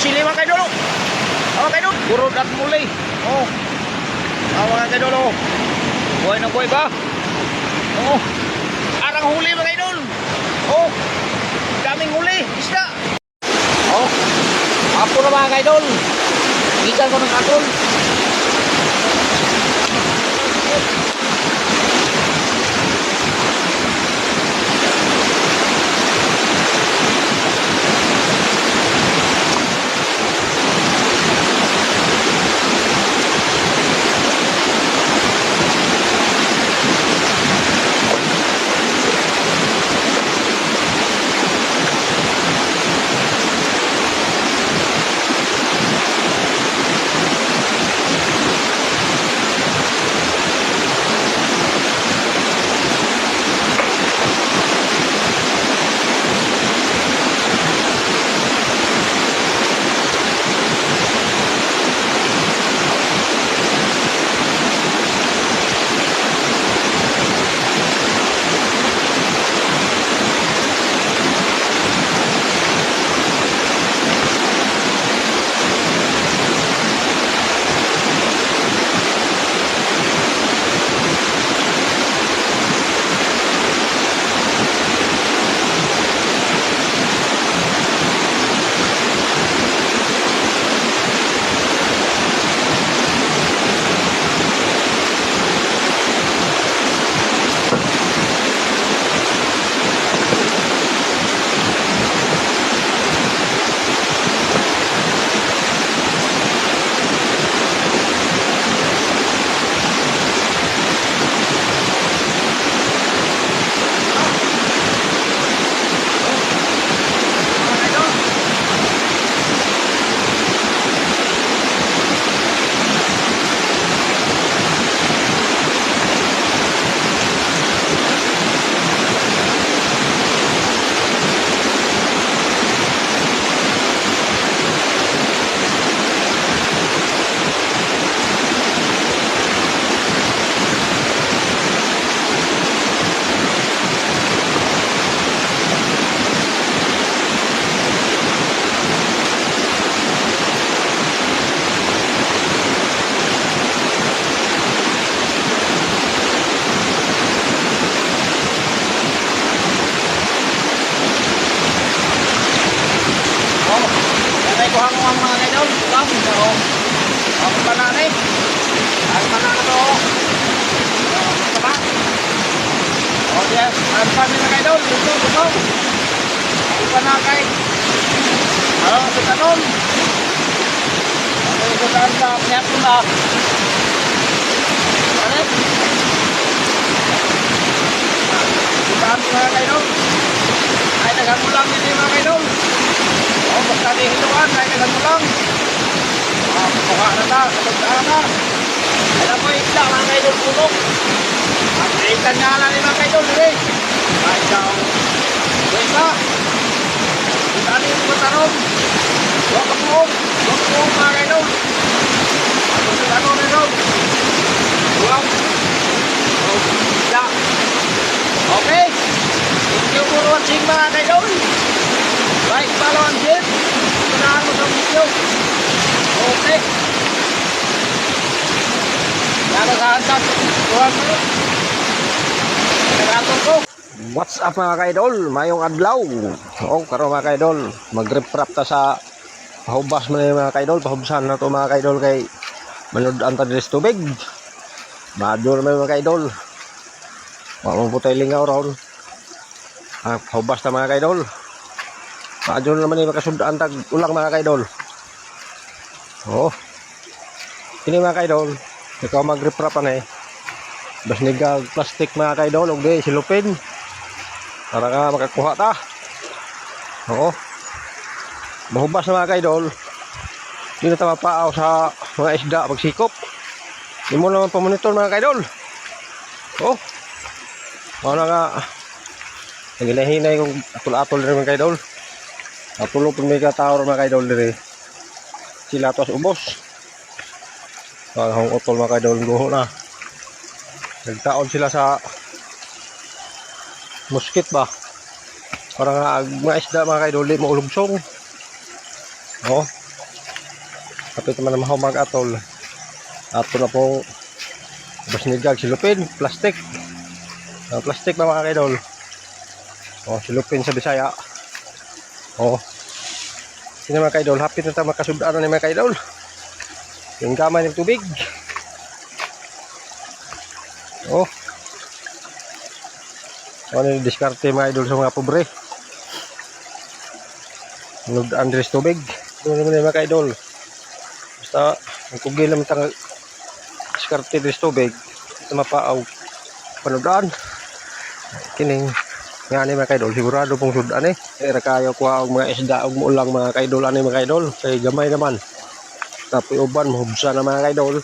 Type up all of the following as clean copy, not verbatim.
sili mga kaidol. Mga kaidol, burod at muli. Oh. Mga kaidol. Buhay na buhay ba? Oh. Arang huli mga kaidol. Oh. Daming huli, isda. Oh. Apo na mga kaidol. Ikan ko ng katol. Kuha mo ang mga kaidol. Lang. So, ang pananay. Ang pananay to. Tama. O, yes. Ang pananay mga kaidol. Gusto. Ang panakay. Ang sutanon. Ang sutanon sa piyapon na. Alit. Sutanon mga kaidol. Ay, nagagulang din yung mga kaidol. Oh, basta di hiluan, ay kagan mo lang. Buka na na, sabagdaan na. Alam mo, isla, mga kaidol punok. Ang kaitan nga na ni mga kaidol, eh. Kahit daw, wesa. Isali yung matanong. Huwag kapuong, mga kaidol. Ano sa tanong rin daw? Huwag. Oh, isla. Okay. Thank you for watching mga kaidol. Like, follow and share. Tunahan mo sa video. Okay. Nakasahan tuhan mo. Nakasahan ko. What's up mga kaidol? Mayong adlaw. O, karon mga kaidol. Mag-reprap ta sa pahubas mo na yung mga kaidol. Pahubasan na to mga kaidol kay manudan ta dito tubig. Maduro naman mga kaidol. Wala mong putay lingaw ron. Pahubas ta mga kaidol. Maadyo naman yung makasundaan tag ulang mga kaidol. Oh. Kini mga kaidol, ikaw mag-reprap na eh. Bas nigag plastic mga kaidol, og di silupin. Para ka makakuha ta. Oo. Mahubas na mga kaidol. Di na ta mapaaw sa mga isda pagsikop. Di mo naman pamonitor mga kaidol. Oh. Wala nga. Naginahinay kong atol-atol rin mga kaidol.Atulo pun may katawar mga kaidol diri. Sila tos ubos. Hong utol mga kaidol guho na. Nagtaon sila sa muskit ba. Para nga mga isda mga kaidol di maulubsong. Oh, Kapit naman na mahumag atol. Ato na pong basnigag silupin, plastic. Plastic ba mga kaidol? Silupin sa Bisaya. Sino mga kaidol, hapit na tayo makasudaan na mga kaidol. Yung gamay ng tubig. Ano yung diskarte mga idol sa mga pobre. Nagdaan din sa tubig. Doon naman yung mga kaidol. Basta, ang kugil naman tanga diskarte din sa tubig. Ito mapaaw. Panudaan. Kining. Nga ni mga kaidol. Sigurado pong sudaan eh. Kaya kayo kuha ang mga isda o muulang mga kaidol. Ano yung mga kaidol? Kaya gamay naman. Tapos uban, mahubsa na mga kaidol.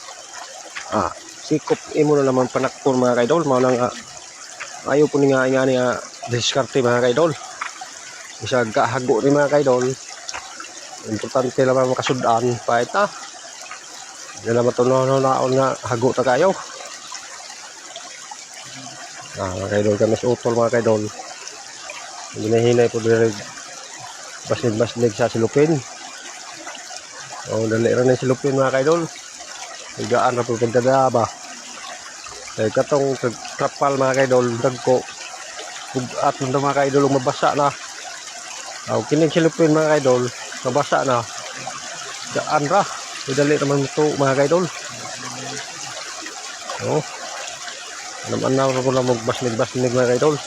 Sikop imo na naman panakpon mga kaidol. Maulang ayaw po nga diskarte mga kaidol. Isa kahago ni mga kaidol. Importante naman makasudaan. Pahit na. Hindi naman ito naon nga hago na kayo. Mga kaidol kami sa utol mga kaidol. Hinahinay po din basnig-basnig sa silupin. Dali rin yung silupin mga kaidol. Higaan na po pagkadaba. Kaya katong trapal mga kaidol. Dagko. At mga kaidol mabasa na. Kining silupin mga kaidol. Mabasa na. Higaan ra. Dali naman ito mga kaidol. Naman na po na magbasnig-basnig mga kaidol.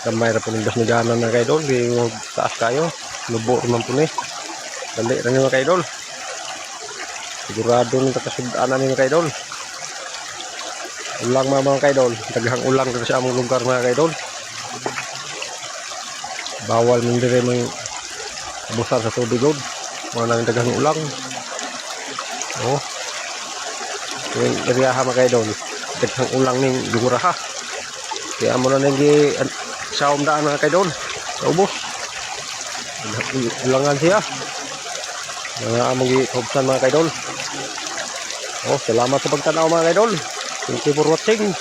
Kamay na po ng basniganan mga kaidol. Yung taas kayo. Lubo naman po ni. Dali na mga kaidol. Sigurado nang kakasudaanan ni mga kaidol. Ulang mga kaidol. Taghang ulang dito sa among lugar mga kaidol. Bawal mong dire mga abusar sa tubig god. Mga nang taghang ulang. Yung area mga kaidol. Taghang ulang ning gumuraha. Kaya mo na nang sa umdaan mga kaidol. Sa ubos. Ulangan siya. Mga among gihubsan mga kaidol. Salamat sa pagtanaw mga kaidol. Thank you for watching.